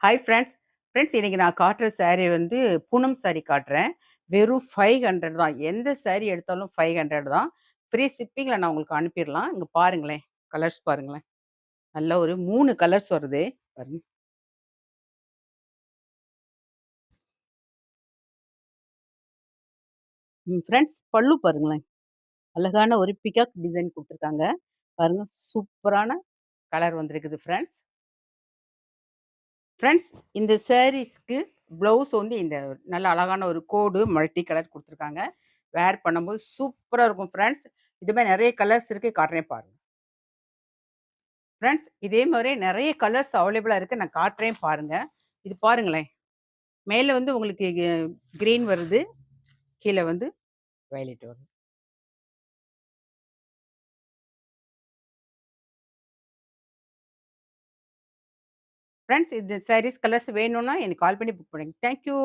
Hi friends. Friends இன்னைக்கு நான் காட்டுற சாரி வந்து பூனம் சாரி காட்டுறேன். வெறும் 500 தான். எந்த சாரி எடுத்தாலும் 500 தான். ஃப்ரீ ஷிப்பிங்ல நான் உங்களுக்கு அனுப்பிடலாம். இங்க பாருங்களேன். கலர்ஸ் பாருங்களேன். நல்ல ஒரு 3 கலர்ஸ் வருது. பாருங்க. ஃப்ரெண்ட்ஸ் பல்லு பாருங்களேன். அழகான ஒரு பிகாக் டிசைன் குடுத்துருக்காங்க. பாருங்க சூப்பரான கலர் வந்திருக்குது ஃப்ரெண்ட்ஸ். ஃப்ரெண்ட்ஸ் இந்த சாரீஸ்க்கு ப்ளவுஸ் வந்து இந்த நல்ல அழகான ஒரு கோடு மல்டி கலர் குடுத்துருக்காங்க. வேர் பண்ணும்போது சூப்பரா இருக்கும் ஃப்ரெண்ட்ஸ். இது மாரி நெறைய கலர்ஸ் இருக்கு காட்டுறேன் பாருங்க. ஃப்ரெண்ட்ஸ் இதே மாரி நெறைய கலர்ஸ் அவைலபிளா இருக்கு. நான் காட்டுறேன் பாருங்க. இது பாருங்களேன். மேல வந்து உங்களுக்கு கிரீன் வருது. கீழ வந்து வயலட் வருது. ஃப்ரெண்ட்ஸ் இந்த சாரீஸ் கலர்ஸ் வேணும்னா எனக்கு கால் பண்ணி புக் பண்ணுங்க. Thank you.